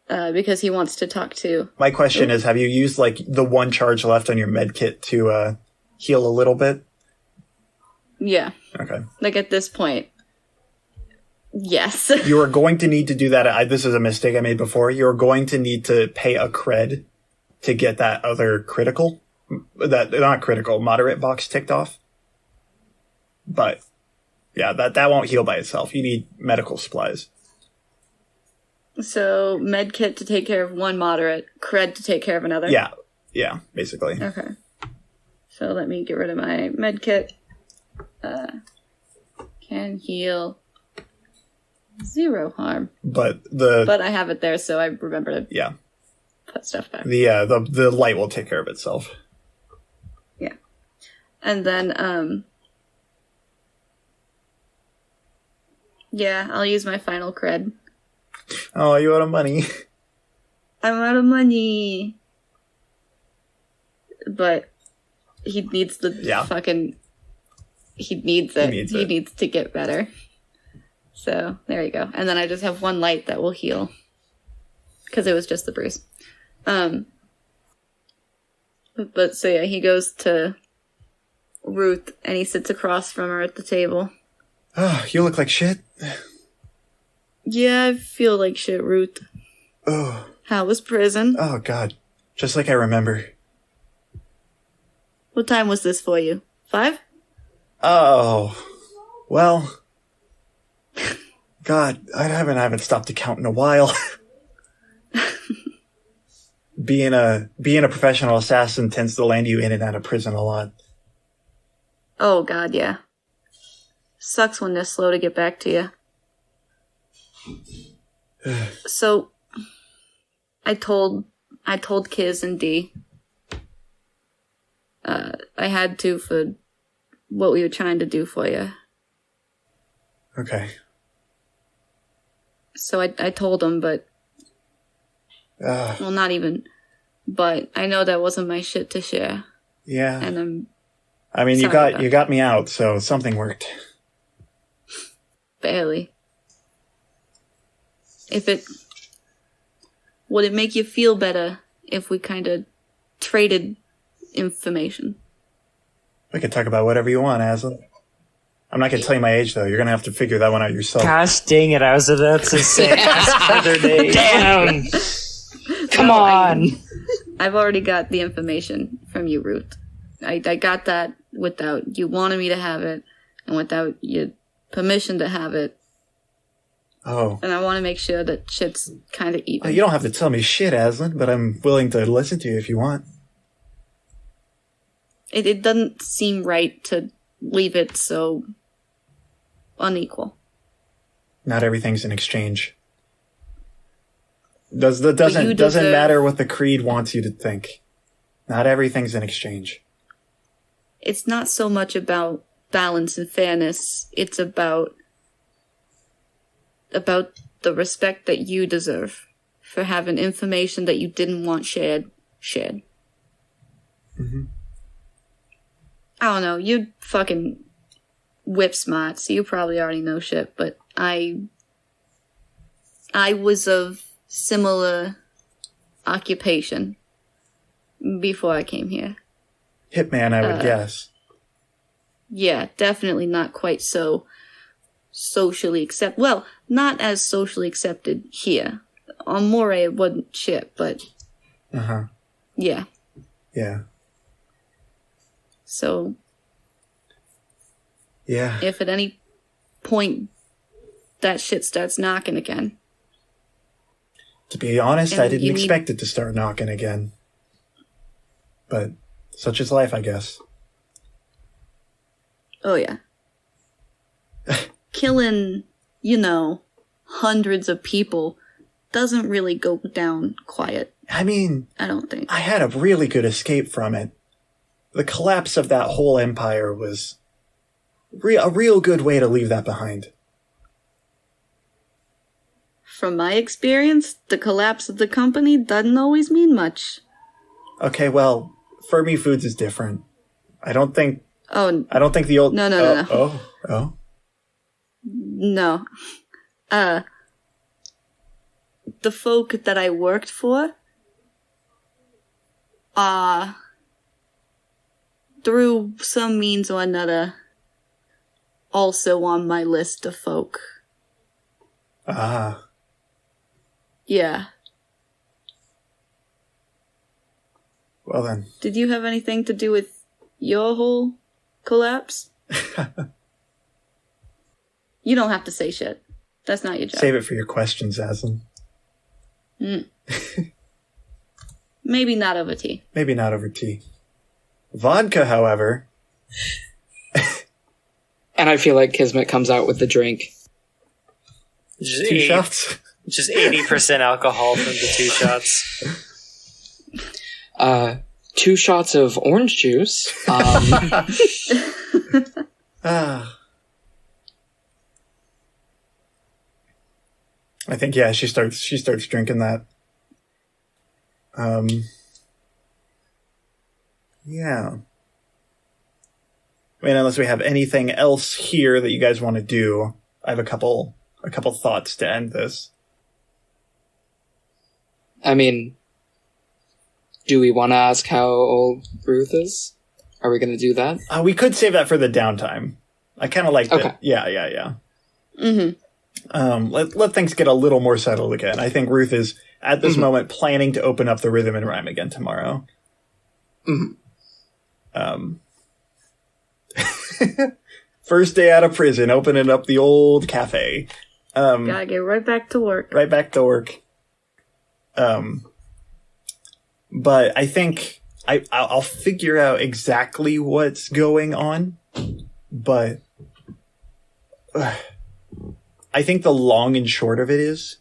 because he wants to talk to. My question is, have you used like the one charge left on your med kit to heal a little bit? Yeah. Okay. Like at this point, yes. You are going to need to do that. This is a mistake I made before. You're going to need to pay a cred to get that other critical, not critical, moderate box ticked off. But yeah, that won't heal by itself. You need medical supplies. So med kit to take care of one moderate, cred to take care of another. Yeah, basically. Okay. So let me get rid of my med kit. Can heal 0 harm. But I have it there, so I remember to put stuff back. The light will take care of itself. Yeah. And then I'll use my final cred. Oh, you out of money. I'm out of money. But he needs fucking... He needs it. He needs to get better. So, there you go. And then I just have 1 light that will heal. Because it was just the bruise. But so yeah, he goes to Ruth and he sits across from her at the table. Oh, you look like shit. Yeah, I feel like shit, Ruth. Oh. How was prison? Oh, God. Just like I remember. What time was this for you? 5? Oh. Well. God, I haven't stopped to count in a while. Being a professional assassin tends to land you in and out of prison a lot. Oh, God, yeah. Sucks when they're slow to get back to you. So, I told Kiz and D. I had to for what we were trying to do for you. Okay. So I told them, but... well, not even... But I know that wasn't my shit to share. Yeah. And you got me out, so something worked. Barely. Would it make you feel better if we kind of traded information? We can talk about whatever you want, Aslan. I'm not going to tell you my age, though. You're going to have to figure that one out yourself. Gosh dang it, I was about to say ask for their name. Damn! Come on! I've already got the information from you, Ruth. I got that without you wanting me to have it, and without your permission to have it. Oh. And I want to make sure that shit's kind of even. You don't have to tell me shit, Aslan, but I'm willing to listen to you if you want. It doesn't seem right to leave it so unequal. Not everything's in exchange. Doesn't matter what the Creed wants you to think. Not everything's in exchange. It's not so much about balance and fairness. It's about the respect that you deserve for having information that you didn't want shared. Mm-hmm. I don't know. You're fucking whip smart, so you probably already know shit, but I was of similar occupation before I came here. Hitman, I would guess. Yeah, definitely not quite so socially accepted. Well, not as socially accepted here. On Moray, it wasn't shit, but... Uh-huh. Yeah. Yeah. So... Yeah. If at any point that shit starts knocking again... To be honest, I didn't expect it to start knocking again. But such is life, I guess. Oh, yeah. Killing, hundreds of people doesn't really go down quiet. I mean... I don't think. I had a really good escape from it. The collapse of that whole empire was a real good way to leave that behind. from my experience, the collapse of the company doesn't always mean much. Okay, well, Fermi Foods is different. I don't think Oh, the old... No. Oh. No. The folk that I worked for, through some means or another, also on my list of folk. Ah. Yeah. Well then. Did you have anything to do with your whole collapse? You don't have to say shit. That's not your job. Save it for your questions, Aslan. Maybe not over tea. Maybe not over tea. Vodka, however... And I feel like Kismet comes out with the drink. Just 2 shots? Just 80% alcohol from the 2 shots. 2 shots of orange juice. I think, yeah, she starts drinking that. Yeah. I mean, unless we have anything else here that you guys want to do, I have a couple thoughts to end this. I mean, do we want to ask how old Ruth is? Are we going to do that? We could save that for the downtime. I kind of like that. Okay. Yeah. Mm-hmm. Let things get a little more settled again. I think Ruth is, at this moment, planning to open up the Rhythm and Rhyme again tomorrow. First day out of prison, opening up the old cafe. Gotta get right back to work. Right back to work. But I think I'll figure out exactly what's going on. But I think the long and short of it is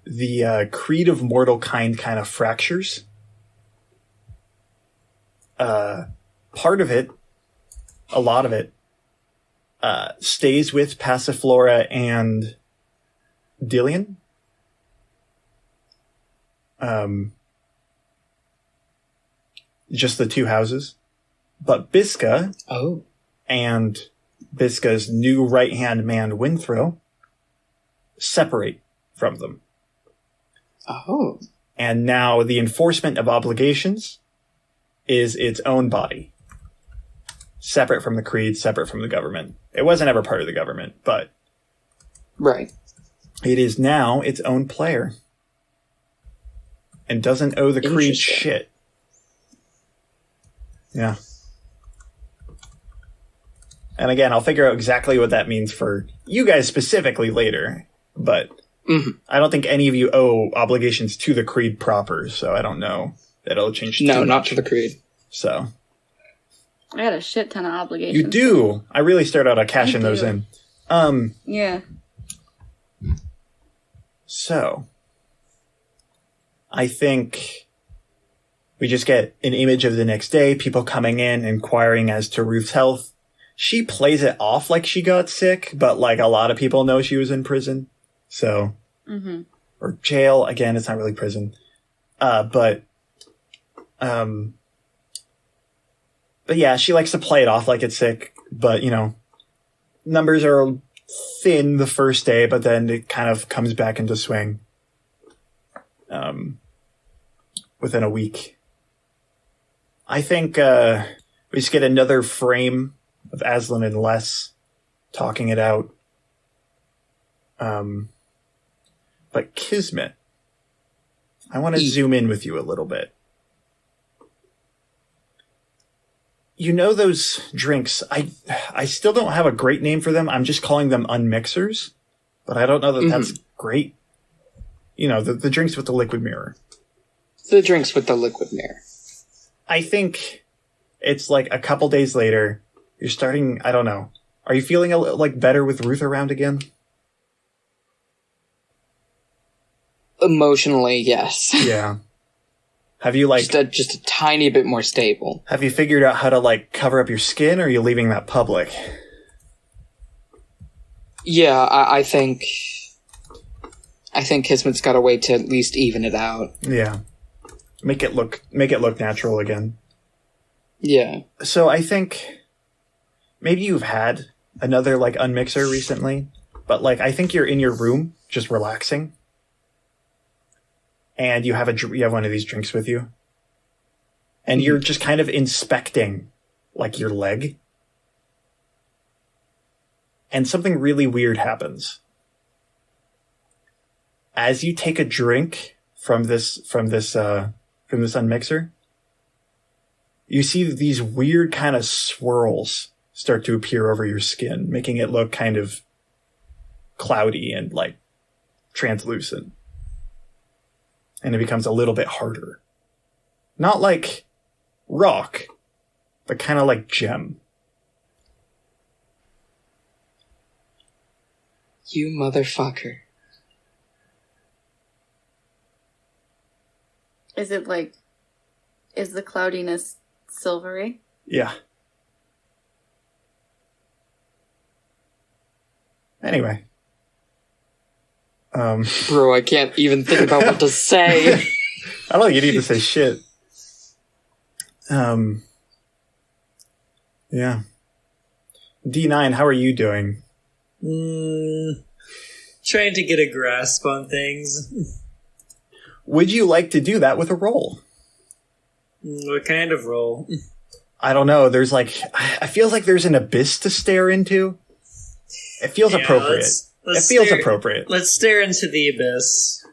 the Creed of Mortalkind kind of fractures. Part of it, a lot of it, stays with Passiflora and Dillian. Just the 2 houses. But Biska and Biska's new right-hand man, Winthrow, separate from them. Oh. And now the enforcement of obligations is its own body. Separate from the Creed, separate from the government. It wasn't ever part of the government, but... Right. It is now its own player. And doesn't owe the Creed shit. Yeah. And again, I'll figure out exactly what that means for you guys specifically later. But I don't think any of you owe obligations to the Creed proper, so I don't know that it'll change too much. Not to the Creed. So... I got a shit ton of obligations. You do! I really start out cashing those in. Yeah. So... I think we just get an image of the next day, people coming in, inquiring as to Ruth's health. She plays it off like she got sick, but like a lot of people know she was in prison. So, or jail. Again, it's not really prison. But yeah, she likes to play it off like it's sick, but you know, numbers are thin the first day, but then it kind of comes back into swing. Within a week. I think we just get another frame of Aslan and Les talking it out. But Kismet, I want to zoom in with you a little bit. You know those drinks, I still don't have a great name for them. I'm just calling them unmixers, but I don't know that that's great. You know, the drinks with the liquid mirror. The drinks with the liquid mirror. I think it's like a couple days later, you're starting, I don't know. Are you feeling a little like better with Ruth around again? Emotionally, yes. Yeah. Have you like... just a tiny bit more stable. Have you figured out how to like cover up your skin, or are you leaving that public? Yeah, I think... I think Kismet's got a way to at least even it out. Yeah. Make it look natural again. Yeah. So I think maybe you've had another like unmixer recently, but like I think you're in your room just relaxing, and you have one of these drinks with you, and you're just kind of inspecting like your leg, and something really weird happens as you take a drink from this unmixer. You see these weird kind of swirls start to appear over your skin, making it look kind of cloudy and like translucent. And it becomes a little bit harder. Not like rock, but kind of like gem. You motherfucker. Is the cloudiness silvery? Yeah. Anyway. Bro, I can't even think about what to say. I don't think you need to say shit. Yeah. D9, how are you doing? Trying to get a grasp on things. Would you like to do that with a roll? What kind of roll? I don't know. There's I feel like there's an abyss to stare into. It feels appropriate. It feels appropriate. Let's stare into the abyss.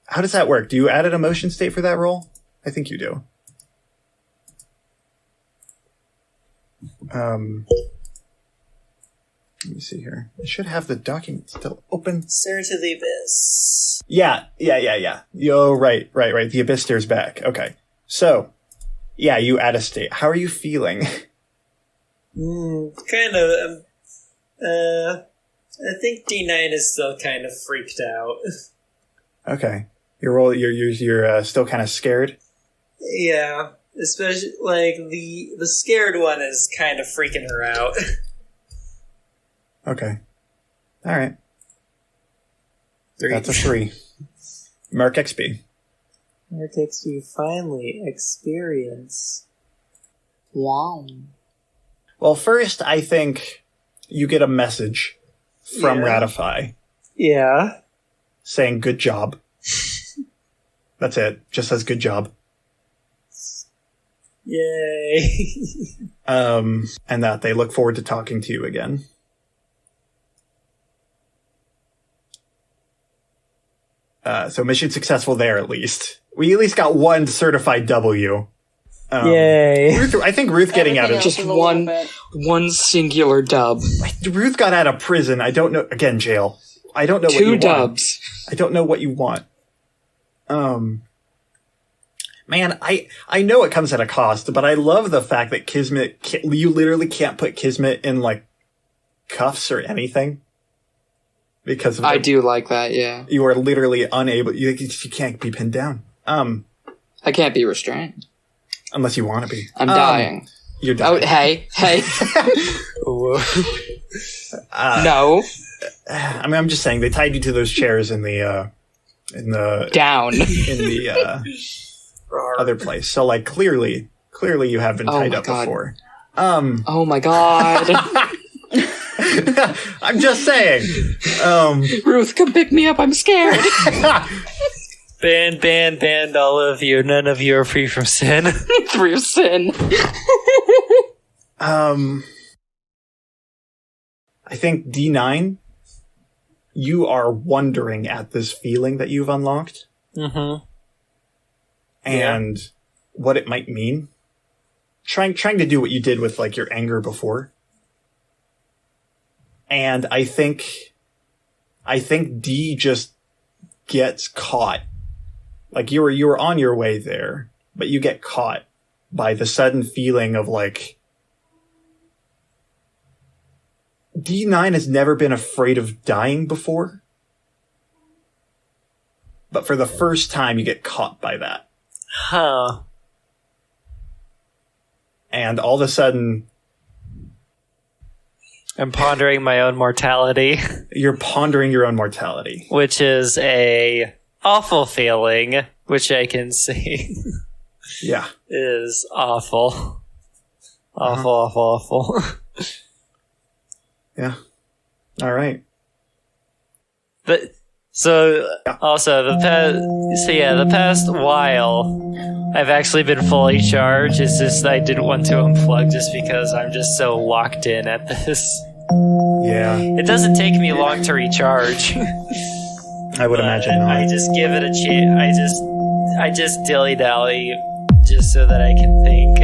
How does that work? Do you add an emotion state for that roll? I think you do. Let me see here. I should have the document still open. Stare into the abyss. Yeah. Yo, right. The abyss stares back. Okay. So, yeah, you add a state. How are you feeling? Kind of. I think D9 is still kind of freaked out. Okay. You're still kind of scared? Yeah. Especially, like, the scared one is kind of freaking her out. Okay. All right. 3. That's a 3. Mark XP. Mark XP, finally, experience. Wow. Well, first, I think you get a message from Ratify. Yeah. Saying good job. That's it. Just says good job. Yay. And that they look forward to talking to you again. So mission successful there, at least. We at least got one certified W. Yay. I think Ruth getting out of... Just one singular dub. Ruth got out of prison. I don't know... Again, jail. I don't know what you want. 2 dubs. I don't know what you want. Man, I know it comes at a cost, but I love the fact that Kismet... You literally can't put Kismet in, like, cuffs or anything. Because of I do like that, yeah. You are literally unable... You can't be pinned down. I can't be restrained. Unless you want to be. I'm dying. You're dying. Oh, hey. No. I mean, I'm just saying, they tied you to those chairs in the down. In the other place. So, like, clearly you have been tied up before. Oh my god. I'm just saying. Ruth, come pick me up. I'm scared. Banned, all of you. None of you are free from sin. Free of sin. I think D9, you are wondering at this feeling that you've unlocked. Mm-hmm. And what it might mean. Trying to do what you did with, like, your anger before. And I think D just gets caught. Like, you were on your way there, but you get caught by the sudden feeling of, like, D9 has never been afraid of dying before. But for the first time, you get caught by that. Huh. And all of a sudden, I'm pondering my own mortality. You're pondering your own mortality. Which is a awful feeling, which I can see. Yeah. Is awful. Awful. Yeah. All right. But so also the past while I've actually been fully charged. It's just I didn't want to unplug just because I'm just so locked in at this. Yeah. It doesn't take me long to recharge. I would imagine not. I just give it a chance. I just dilly dally just so that I can think.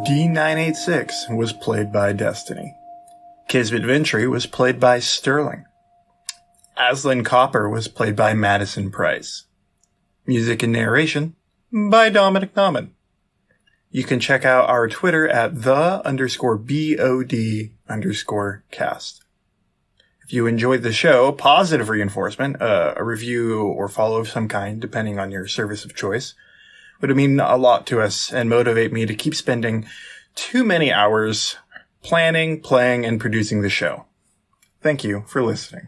D986 was played by Destiny. Kismit Ventry was played by Sterling. Aslan Copper was played by Madison Price. Music and narration by Dominic Nauman. You can check out our Twitter at _BOD_cast. If you enjoyed the show, positive reinforcement, a review or follow of some kind, depending on your service of choice, would mean a lot to us and motivate me to keep spending too many hours planning, playing, and producing the show. Thank you for listening.